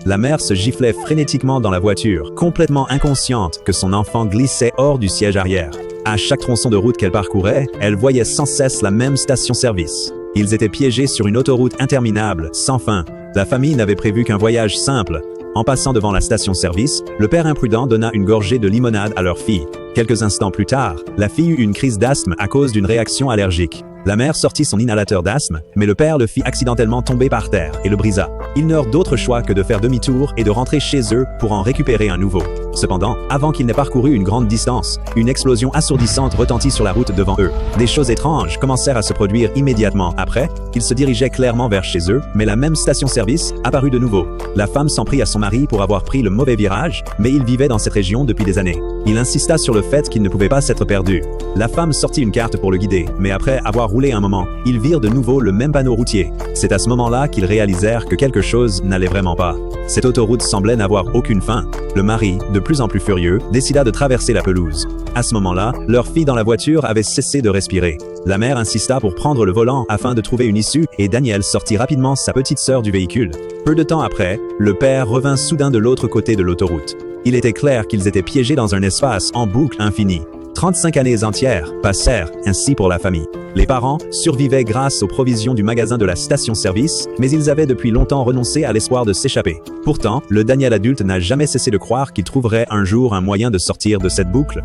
La mère se giflait frénétiquement dans la voiture, complètement inconsciente que son enfant glissait hors du siège arrière. À chaque tronçon de route qu'elle parcourait, elle voyait sans cesse la même station-service. Ils étaient piégés sur une autoroute interminable, sans fin. La famille n'avait prévu qu'un voyage simple. En passant devant la station-service, le père imprudent donna une gorgée de limonade à leur fille. Quelques instants plus tard, la fille eut une crise d'asthme à cause d'une réaction allergique. La mère sortit son inhalateur d'asthme, mais le père le fit accidentellement tomber par terre et le brisa. Ils n'eurent d'autre choix que de faire demi-tour et de rentrer chez eux pour en récupérer un nouveau. Cependant, avant qu'ils n'aient parcouru une grande distance, une explosion assourdissante retentit sur la route devant eux. Des choses étranges commencèrent à se produire immédiatement après. Ils se dirigeaient clairement vers chez eux, mais la même station-service apparut de nouveau. La femme s'en prit à son mari pour avoir pris le mauvais virage, mais il vivait dans cette région depuis des années. Il insista sur le fait qu'il ne pouvait pas s'être perdu. La femme sortit une carte pour le guider, mais après avoir roulé un moment, ils virent de nouveau le même panneau routier. C'est à ce moment-là qu'ils réalisèrent que quelque chose n'allait vraiment pas. Cette autoroute semblait n'avoir aucune fin. Le mari, de plus en plus furieux, décida de traverser la pelouse. À ce moment-là, leur fille dans la voiture avait cessé de respirer. La mère insista pour prendre le volant afin de trouver une issue et Daniel sortit rapidement sa petite sœur du véhicule. Peu de temps après, le père revint soudain de l'autre côté de l'autoroute. Il était clair qu'ils étaient piégés dans un espace en boucle infinie. 35 années entières passèrent ainsi pour la famille. Les parents survivaient grâce aux provisions du magasin de la station-service, mais ils avaient depuis longtemps renoncé à l'espoir de s'échapper. Pourtant, le Daniel adulte n'a jamais cessé de croire qu'il trouverait un jour un moyen de sortir de cette boucle.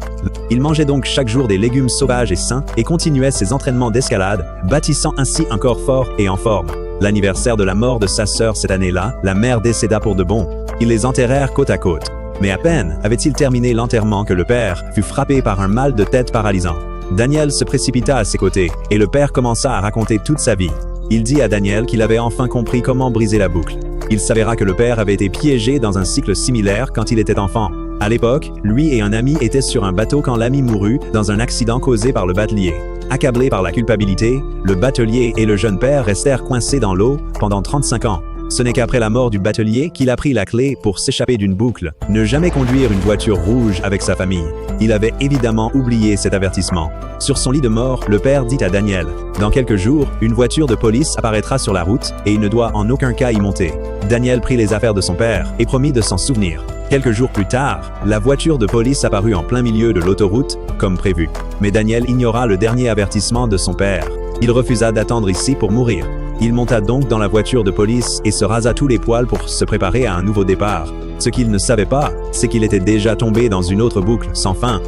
Il mangeait donc chaque jour des légumes sauvages et sains et continuait ses entraînements d'escalade, bâtissant ainsi un corps fort et en forme. L'anniversaire de la mort de sa sœur cette année-là, la mère décéda pour de bon. Ils les enterrèrent côte à côte. Mais à peine avait-il terminé l'enterrement que le père fut frappé par un mal de tête paralysant. Daniel se précipita à ses côtés, et le père commença à raconter toute sa vie. Il dit à Daniel qu'il avait enfin compris comment briser la boucle. Il s'avéra que le père avait été piégé dans un cycle similaire quand il était enfant. À l'époque, lui et un ami étaient sur un bateau quand l'ami mourut dans un accident causé par le batelier. Accablé par la culpabilité, le batelier et le jeune père restèrent coincés dans l'eau pendant 35 ans. Ce n'est qu'après la mort du batelier qu'il apprit la clé pour s'échapper d'une boucle. Ne jamais conduire une voiture rouge avec sa famille. Il avait évidemment oublié cet avertissement. Sur son lit de mort, le père dit à Daniel « Dans quelques jours, une voiture de police apparaîtra sur la route et il ne doit en aucun cas y monter. » Daniel prit les affaires de son père et promit de s'en souvenir. Quelques jours plus tard, la voiture de police apparut en plein milieu de l'autoroute, comme prévu. Mais Daniel ignora le dernier avertissement de son père. Il refusa d'attendre ici pour mourir. Il monta donc dans la voiture de police et se rasa tous les poils pour se préparer à un nouveau départ. Ce qu'il ne savait pas, c'est qu'il était déjà tombé dans une autre boucle sans fin.